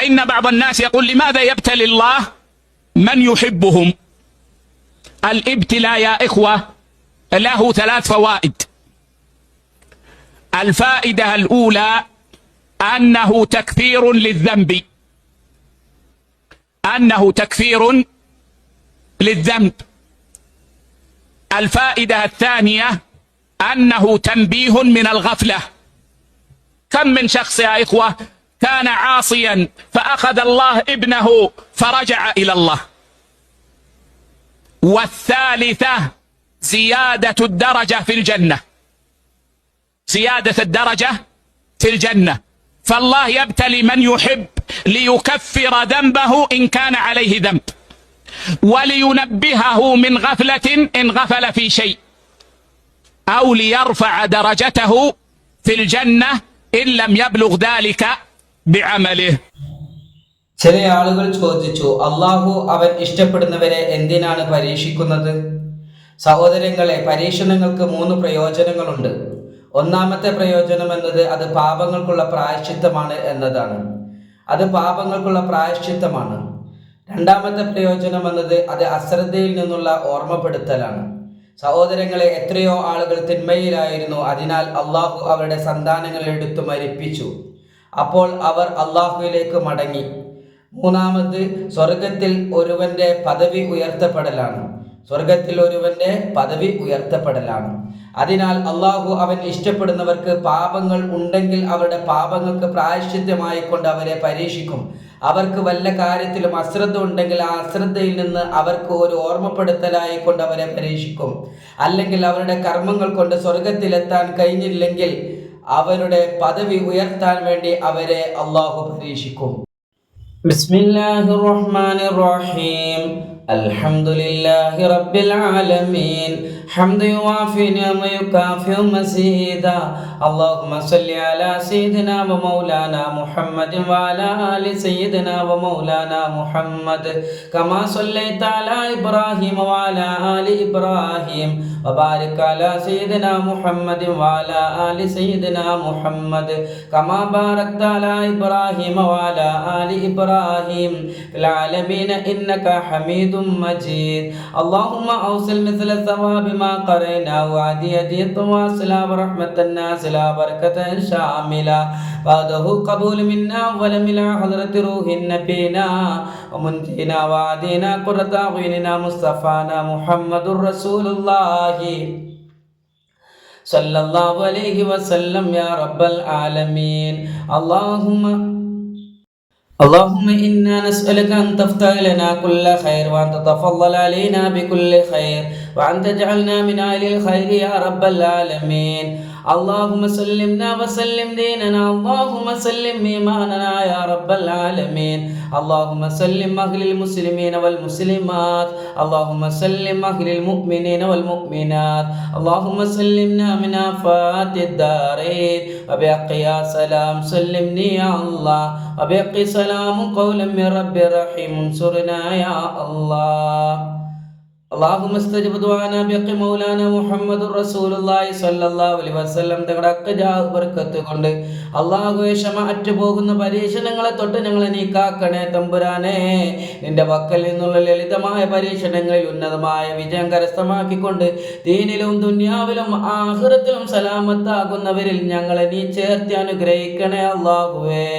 فإن بعض الناس يقول لماذا يبتلي الله من يحبهم؟ الابتلاء يا إخوة له 3 فوائد. الفائدة الأولى أنه تكفير للذنب، الفائدة الثانية أنه تنبيه من الغفلة. كم من شخص يا إخوة كان عاصيا فأخذ الله ابنه فرجع إلى الله. والثالثة زيادة الدرجة في الجنة، فالله يبتلي من يحب ليكفر ذنبه إن كان عليه ذنب، ولينبهه من غفلة إن غفل في شيء، أو ليرفع درجته في الجنة إن لم يبلغ ذلك بعمله. ചില ആളുകൾ ചോദിച്ചു, അള്ളാഹു അവൻ ഇഷ്ടപ്പെടുന്നവരെ എന്തിനാണ് പരീക്ഷിക്കുന്നത്? സഹോദരങ്ങളെ, പരീക്ഷണങ്ങൾക്ക് 3 പ്രയോജനങ്ങളുണ്ട്. ഒന്നാമത്തെ പ്രയോജനം എന്നത് അത് പാപങ്ങൾക്കുള്ള പ്രായശ്ചിത്തമാണ് എന്നതാണ്. രണ്ടാമത്തെ പ്രയോജനം എന്നത് അത് അശ്രദ്ധയിൽ നിന്നുള്ള ഓർമ്മപ്പെടുത്തലാണ്. സഹോദരങ്ങളെ, എത്രയോ ആളുകൾ തിന്മയിലായിരുന്നു, അതിനാൽ അള്ളാഹു അവരുടെ സന്താനങ്ങളെ എടുത്തു മരിപ്പിച്ചു. അപ്പോൾ അവർ അള്ളാഹുവിലേക്ക് മടങ്ങി. മൂന്നാമത് സ്വർഗത്തിൽ ഒരുവന്റെ പദവി ഉയർത്തപ്പെടലാണ്. അതിനാൽ അള്ളാഹു അവൻ ഇഷ്ടപ്പെടുന്നവർക്ക് പാപങ്ങൾ ഉണ്ടെങ്കിൽ അവരുടെ പാപങ്ങൾക്ക് പ്രായശ്ചിത്തമായിക്കൊണ്ട് അവരെ പരീക്ഷിക്കും. അവർക്ക് വല്ല കാര്യത്തിലും അശ്രദ്ധ ഉണ്ടെങ്കിൽ ആ അശ്രദ്ധയിൽ നിന്ന് അവർക്ക് ഒരു ഓർമ്മപ്പെടുത്തലായിക്കൊണ്ട് അവരെ പരീക്ഷിക്കും. അല്ലെങ്കിൽ അവരുടെ കർമ്മങ്ങൾ കൊണ്ട് സ്വർഗത്തിലെത്താൻ കഴിഞ്ഞില്ലെങ്കിൽ അവരുടെ പദവി ഉയർത്താൻ വേണ്ടി അവരെ അള്ളാഹു പരീക്ഷിക്കും. ബിസ്മില്ലാഹിർ റഹ്മാനിർ റഹീം. അൽഹംദുലില്ലാഹി റബ്ബിൽ ആലമീൻ. ഹംദു യുവാഫി നിഅമ യുകാഫി മസീദാ. അല്ലാഹുമ്മ സ്വല്ലി അലാ സയ്യിദിനാ വ മൗലാനാ മുഹമ്മദിൻ വ അലാ ആലി സയ്യിദിനാ വ മൗലാനാ മുഹമ്മദ് കമാ സ്വല്ലൈത അലാ ഇബ്രാഹീം വ അലാ ആലി ഇബ്രാഹീം വ ബാരിക് അലാ സയ്യിദിനാ മുഹമ്മദിൻ വ അലാ ആലി സയ്യിദിനാ മുഹമ്മദ് കമാ ബാരക്ത അലാ ഇബ്രാഹീം വ അലാ ആലി ഇബ്രാഹീം ഫിൽ ആലമീന ഇന്നക ഹമീദും മജീദ്. അല്ലാഹുമ്മ ഔസിൽ മിസ്ല സവാബി ما قرينا وعدي هدية واصلة ورحمة نازلة بركة شاملة بعده قبول منا ولم إلى حضرة روح نبينا ومنجينا وعدينا قرة أعيننا مصطفانا محمد رسول الله صلى الله عليه وسلم يا رب العالمين. اللهم إنا نسألك أن تفتح لنا كل خير وأن تتفضل علينا بكل خير وأن تجعلنا من أهل الخير يا رب العالمين. اللهم سلمنا وسلم ديننا، اللهم سلم إيماننا يا رب العالمين. اللهم سلم أهل المسلمين والمسلمات، اللهم سلم أهل المؤمنين والمؤمنات، اللهم سلمنا من آفات الدارين. وبحق يا سلام سلمني يا الله، وبحق سلام قولا من رب رحيم انصرنا يا الله. اللهم استجب دعانا بحق مولانا محمد رسول الله صلى الله عليه وسلم. തങ്ങളുടെ അക്കജാഹ് ബർക്കത്ത് കൊണ്ട് അല്ലാഹുവേ, ക്ഷമ അറ്റുപോകുന്ന പരീക്ഷണങ്ങളെ തൊട്ട് ഞങ്ങളെ നീ കാക്കണേ തമ്പുരാനെ. നിന്റെ പക്കൽ നിന്നുള്ള ലളിതമായ പരീക്ഷണങ്ങളിൽ ഉന്നതമായ വിജയം കരസ്ഥമാക്കിക്കൊണ്ട് ദീനിലും ദുനിയാവിലും ആഖിറത്തിലും സലാമത്താകുന്നവരിൽ ഞങ്ങളെ നീ ചേർത്തി അനുഗ്രഹിക്കണേ അല്ലാഹുവേ.